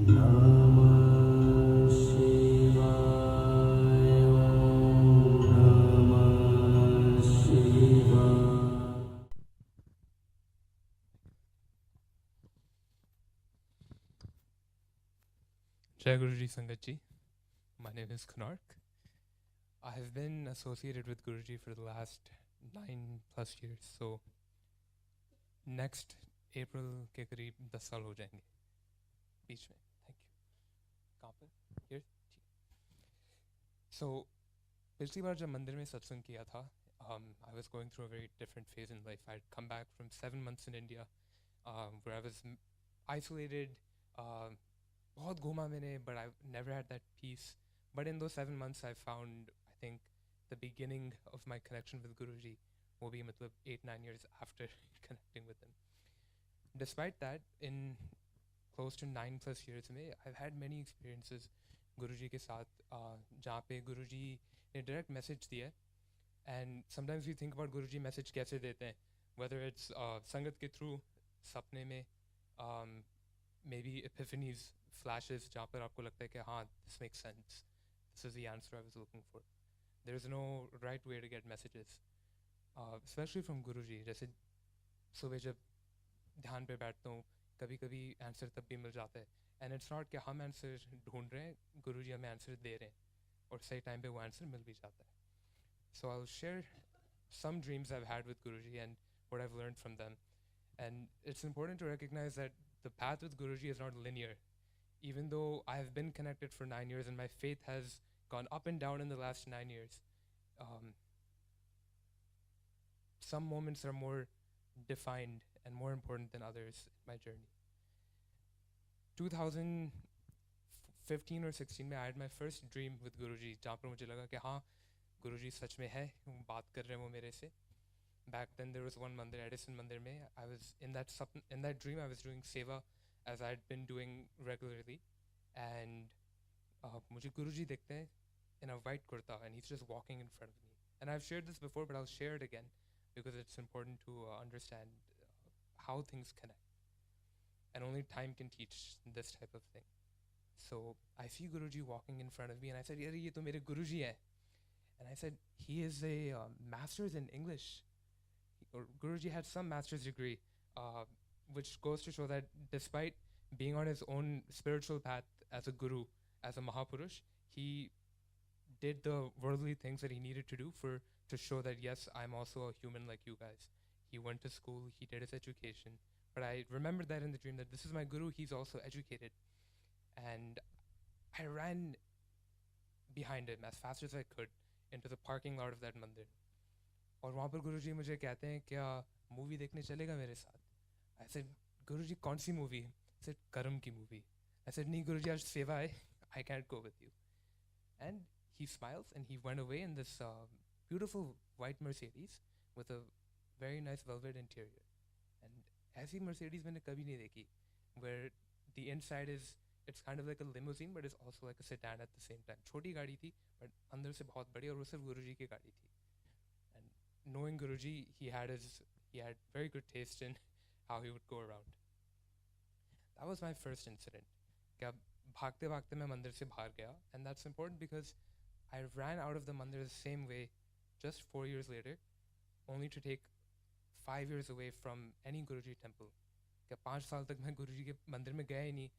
Namah Shivaya. Namah Shivaya. Jai Guruji Sangatji. My name is Kunark. I have been associated with Guruji for the last 9+ years. So next April के करीब 10 साल हो जाएंगे बीच में. Thank you. कहाँ पर? Here. So पिछली बार जब मंदिर में सत्संग किया था, I was going through a very different phase in life. I'd come back from 7 months in India, where I was isolated. बहुत घूमा मैंने, but I never had that peace. But in those 7 months, I found, I think, the beginning of my connection with Guruji. वो भी मतलब 8-9 years after connecting with him. Despite that, in close to 9+ years में, I've had many experiences Guruji के साथ, जहाँ पे Guruji ने direct message दिया है. And sometimes we think about Guruji message कैसे देते हैं, whether it's संगत के through, सपने में, maybe epiphanies, flashes जहाँ पर आपको लगता है कि हाँ, this makes sense. This is the answer I was looking for. There is no right way to get messages, especially from Guruji. जैसे सुबह जब ध्यान पे बैठता हूँ, कभी कभी आंसर तब भी मिल जाता है. एंड इट्स नॉट कि हम आंसर ढूंढ रहे हैं, गुरुजी हमें आंसर दे रहे हैं और सही टाइम पे वो आंसर मिल भी जाता है. So I will share some dreams I've had with Guruji and what I've learned from them. And it's important to recognize that the path with Guruji is not linear. Even though I've been connected for 9 years and my faith has gone up and down in the last 9 years, um, some moments are more defined and more important than others in my journey. 2015 or 16 में I had my first dream with Guruji, जहाँ पर मुझे लगा कि हाँ, Guruji सच में है, बात कर रहे हैं वो मेरे से. Back then there was one mandir, Edison Mandir में. I was in that dream I was doing seva as I'd been doing regularly, and मुझे Guruji दिखते हैं in a white kurta and he's just walking in front of me. And I've shared this before, but I'll share it again because it's important to understand how things connect. And only time can teach this type of thing. So I see Guruji walking in front of me and I said, "Yare, ye to mere Guruji hai." And I said, "He is a master's in English." Guruji had some master's degree, which goes to show that despite being on his own spiritual path as a guru, as a Mahapurush, he did the worldly things that he needed to do to show that yes, I'm also a human like you guys. He went to school, he did his education, but I remembered that in the dream that this is my guru, he's also educated, and I ran behind him as fast as I could into the parking lot of that mandir. और वहाँ पर गुरुजी मुझे कहते हैं क्या movie देखने चलेगा मेरे साथ. आई सेड गुरुजी कौन सी मूवी. आई सेड कर्म की मूवी. आई सेड नहीं गुरुजी आज सेवा है, I can't go with you. And he smiles and he went away in this beautiful white Mercedes with a very nice velvet interior. And ऐसी Mercedes मैंने कभी नहीं देखी, where the inside is, it's kind of like a limousine but it's also like a sedan at the same time. छोटी गाड़ी थी but अंदर से बहुत बड़ी, और वो सिर्फ गुरुजी की गाड़ी थी. And knowing Guruji, he had very good taste in how he would go around. That was my first incident. क्या भागते भागते मैं मंदिर से बाहर गया, and that's important because I ran out of the mandir the same way just 4 years later, only to take 5 years away from any Guruji temple. क्या 5 साल तक मैं गुरुजी के मंदिर में गया ही नहीं.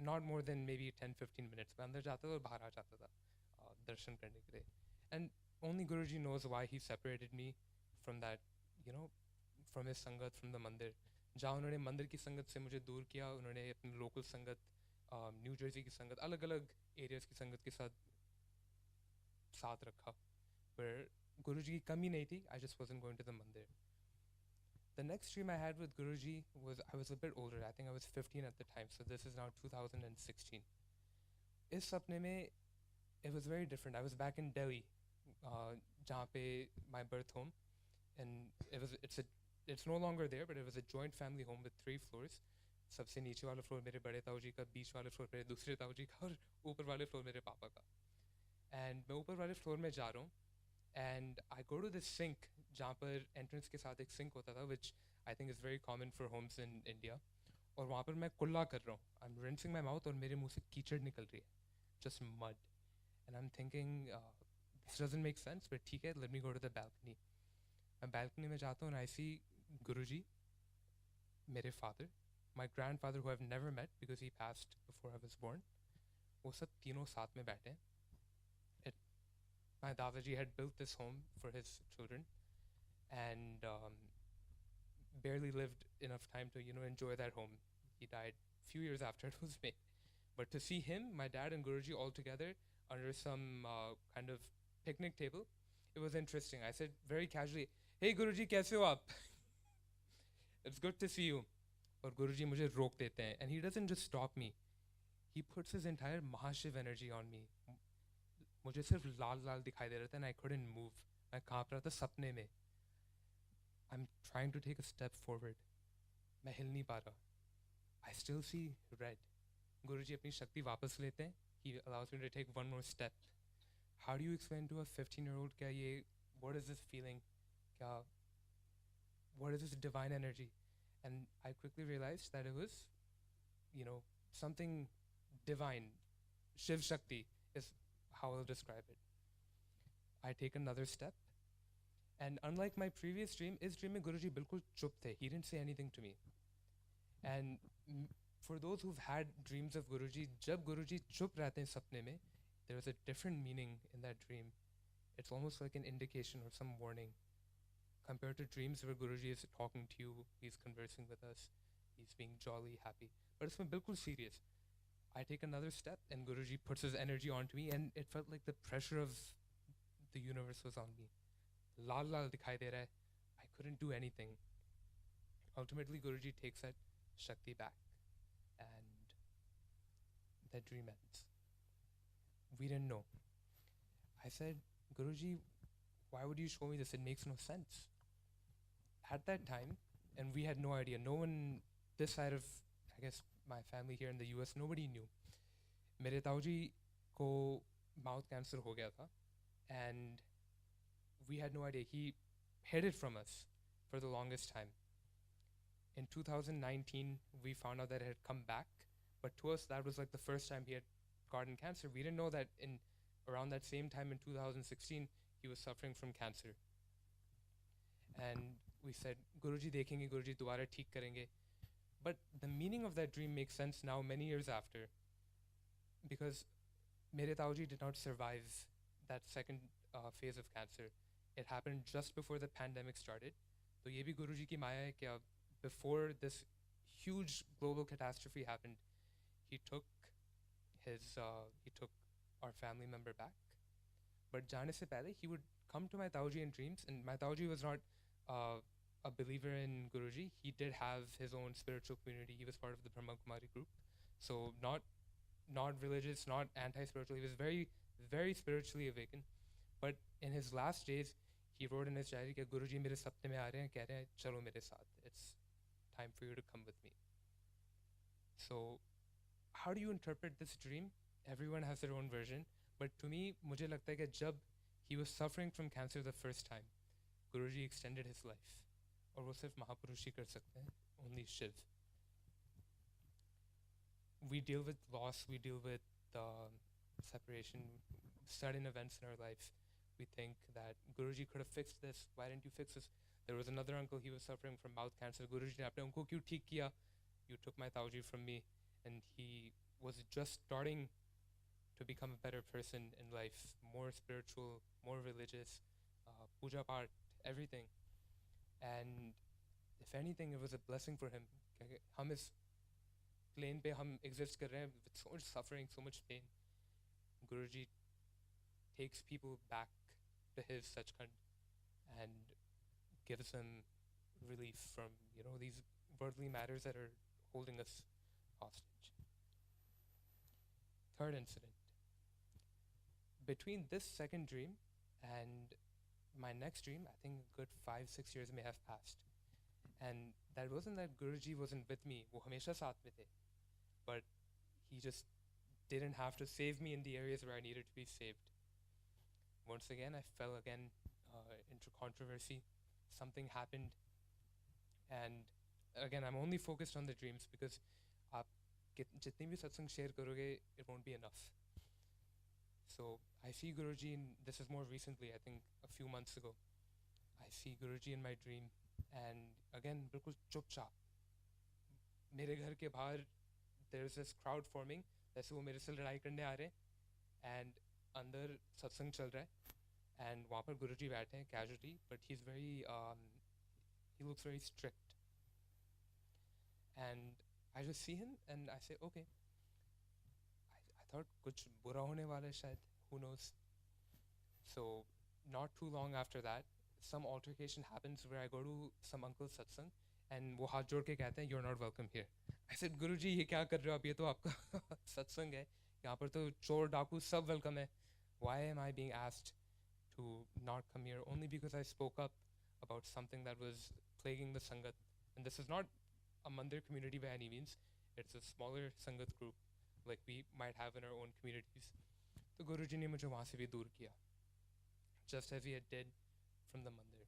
Not more than maybe 10-15 minutes. मैं अंदर जाता था और बाहर आ जाता था दर्शन करने के लिए. And only Guruji knows why he separated me from that, from his sangat, from the mandir. जहाँ उन्होंने मंदिर की संगत से मुझे दूर किया, उन्होंने अपनी लोकल संगत, न्यू जर्सी की संगत, अलग अलग एरियाज़ की संगत के साथ रखा. पर गुरुजी की कमी नहीं थी, I just wasn't going to the mandir. The next dream I had with Guruji was, I was a bit older, I think I was 15 at the time, so this is now 2016. इस सपने में it was very different. I was back in Delhi, जहाँ पे my birth home, and it's no longer there, but it was a joint family home with 3 floors. सबसे नीचे वाला floor मेरे बड़े ताऊ जी का, बीच वाले फ्लोर मेरे दूसरे ताऊ जी का, और ऊपर वाले फ्लोर मेरे पापा का. एंड मैं ऊपर वाले फ्लोर में जा रहा हूँ, and I go to this sink जहाँ पर एंट्रेंस के साथ एक सिंक होता था, which I think is very common for homes in India. और वहाँ पर मैं कुल्ला कर रहा हूँ, I am rinsing my mouth और मेरे मुंह से कीचड़ निकल रही है, just mud, and I am thinking this doesn't make sense, but ठीक है, let me go to the balcony. मैं बैल्कनी में जाता हूँ, आई सी गुरुजी, मेरे father, my grandfather who have never met because he passed before I was born. वो सब तीनों साथ में बैठे हैं. My Dadaji had built this home for his children and barely lived enough time to enjoy that home. He died a few years after it was made. But to see him, my dad and Guruji all together under some kind of picnic table, it was interesting. I said very casually, "Hey Guruji, kaise ho aap?" It's good to see you. और Guruji मुझे रोक देते हैं, and he doesn't just stop me. He puts his entire Mahashiv energy on me. मुझे सिर्फ लाल लाल दिखाई दे रहा था, and I couldn't move. मैं काँप रहा था सपने में. I'm trying to take a step forward. मैं हिल नहीं पा रहा. I still see red. Guruji अपनी शक्ति वापस लेते हैं. He allows me to take one more step. How do you explain to a 15-year-old क्या ये, what is this feeling? क्या, what is this divine energy? And I quickly realized that it was, something divine. Shiv Shakti is how I'll describe it. I take another step. And unlike my previous dream, इस dream में Guruji बिल्कुल चुप थे. He didn't say anything to me. And for those who've had dreams of Guruji, जब Guruji चुप रहते हैं सपने में, there is a different meaning in that dream. It's almost like an indication or some warning. Compared to dreams where Guruji is talking to you, he's conversing with us, he's being jolly, happy. But it's बिल्कुल serious. I take another step and Guruji puts his energy onto me, and it felt like the pressure of the universe was on me. Lal lal dikhai de raha hai. I couldn't do anything. Ultimately, Guruji takes that Shakti back, and that dream ends. We didn't know. I said, Guruji, why would you show me this? It makes no sense. At that time, and we had no idea, no one this side of, I guess, my family here in the US, nobody knew. मेरे ताऊजी को mouth cancer हो गया था, and we had no idea. He hid it from us for the longest time. In 2019, we found out that it had come back, but to us, that was like the first time he had gotten cancer. We didn't know that in around that same time in 2016, he was suffering from cancer. And we said, Guruji देखेंगे, Guruji दोबारा ठीक करेंगे. But the meaning of that dream makes sense now, many years after, because मेरे ताऊजी did not survive that second phase of cancer. It happened just before the pandemic started. तो ये भी गुरुजी की माया है कि before this huge global catastrophe happened, he took our family member back. But जाने से पहले, he would come to my Tauji in dreams, and my Tauji was not a believer in Guruji. He did have his own spiritual community. He was part of the Brahma Kumari group, so not religious, not anti-spiritual. He was very, very spiritually awakened. But in his last days, he wrote in his diary that Guruji मेरे सपने में आ रहे हैं, कह रहे हैं चलो मेरे साथ. It's time for you to come with me. So, how do you interpret this dream? Everyone has their own version. But to me, मुझे लगता है कि जब he was suffering from cancer the first time, Guruji extended his life. और वो सिर्फ महापुरुष ही कर सकते हैं, only Shiv. We deal with loss, we deal with separation, sudden events in our life. We think that Guruji could have fixed this. Why didn't you fix this? There was another uncle, he was suffering from mouth cancer. Guruji ने अपने उनको क्यों ठीक किया? You took my Tauji from me, and he was just starting to become a better person in life, more spiritual, more religious, puja part, everything. And if anything, it was a blessing for him. हम इस plane पे हम exist कर रहे हैं with so much suffering, so much pain. Guruji takes people back to his Sachkhand and gives them relief from these worldly matters that are holding us hostage. Third incident. Between this second dream and my next dream, I think a good 5-6 years may have passed. And that wasn't that Guruji wasn't with me, वो हमेशा साथ में थे. But he just didn't have to save me in the areas where I needed to be saved. Once again, I fell again into controversy. Something happened, and again, I'm only focused on the dreams because आप जितनी भी सत्संग share करोगे, it won't be enough. So I see Guruji in, this is more recently, I think a few months ago. I see Guruji in my dream, and again, बिल्कुल चुपचाप मेरे घर के बाहर there is this crowd forming, जैसे वो मेरे से लड़ाई करने आ रहे हैं, and अंदर सत्संग चल रहा है, and वहाँ पर गुरुजी बैठे हैं casually, but he's very he looks very strict, and I just see him and I say okay. I thought कुछ बुरा होने वाला है शायद, who knows. So not too long after that, some altercation happens where I go to some uncle's satsang and वो हाथ जोड़ के कहते हैं you're not welcome here. I said गुरुजी ये क्या कर रहे हो आप, ये तो आपका सत्संग है, यहाँ पर तो चोर डाकू सब welcome है. Why am I being asked to not come here only because I spoke up about something that was plaguing the sangat? And this is not a mandir community by any means. It's a smaller sangat group like we might have in our own communities. तो गुरुजी ने मुझे वहाँ से भी दूर किया, just as he had did from the mandir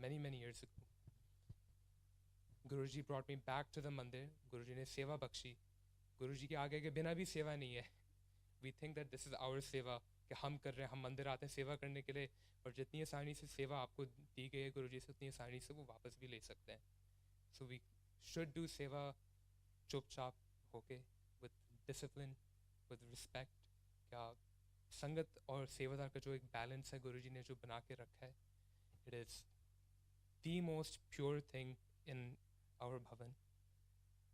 many years ago. Guruji brought me back to the mandir. Guruji ने सेवा बख्शी. गुरुजी के आगे के बिना भी सेवा नहीं है. We think that this is our सेवा, कि हम कर रहे हैं, हम मंदिर आते हैं सेवा करने के लिए, और जितनी आसानी से सेवा आपको दी गई है गुरुजी से, उतनी आसानी से वो वापस भी ले सकते हैं. So we should do सेवा चुपचाप होके, with discipline, with respect. क्या संगत और सेवादार का जो एक बैलेंस है गुरुजी ने जो बना के रखा है, it is the most pure thing in our bhavan.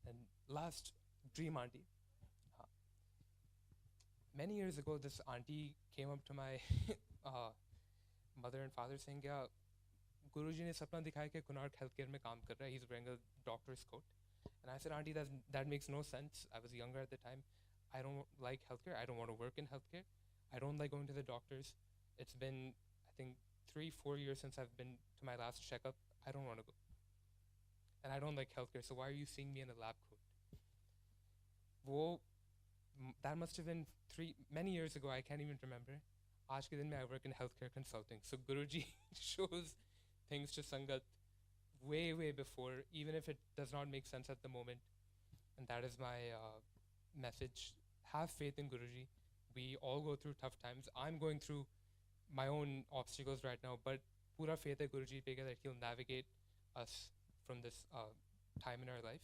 And last, dream auntie. Many years ago, this auntie came up to my mother and father saying, "Yeah, Guruji ने सपना दिखाया कि Konark Healthcare में काम कर रहा है. He's wearing a doctor's coat." And I said, "Auntie, that makes no sense. I was younger at the time. I don't like healthcare. I don't want to work in healthcare. I don't like going to the doctors. It's been, I think, 3-4 years since I've been to my last checkup. I don't want to go. And I don't like healthcare. So why are you seeing me in a lab coat?" That must have been many years ago. I can't even remember. आज के दिन में I work in healthcare consulting. So Guruji shows things to Sangat way before, even if it does not make sense at the moment. And that is my message. Have faith in Guruji. We all go through tough times. I'm going through my own obstacles right now, but pura faith hai Guruji pe that he'll navigate us from this time in our life.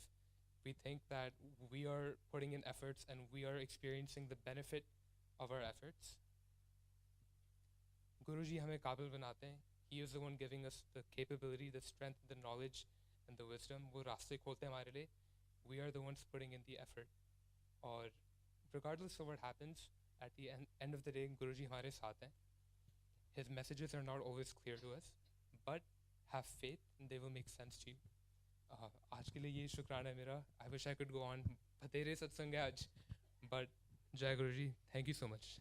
We think that we are putting in efforts and we are experiencing the benefit of our efforts. Guruji हमें काबिल बनाते हैं. He is the one giving us the capability, the strength, the knowledge and the wisdom. वो रास्ते खोलते हैं हमारे लिए. We are the ones putting in the effort. और regardless of what happens, at the end of the day, Guruji हमारे साथ हैं. His messages are not always clear to us, but have faith and they will make sense to you. आज के लिए ये शुक्राना है मेरा. I wish I could go on. बतेरे सत्संग है आज, but जय गुरुजी. Thank you so much.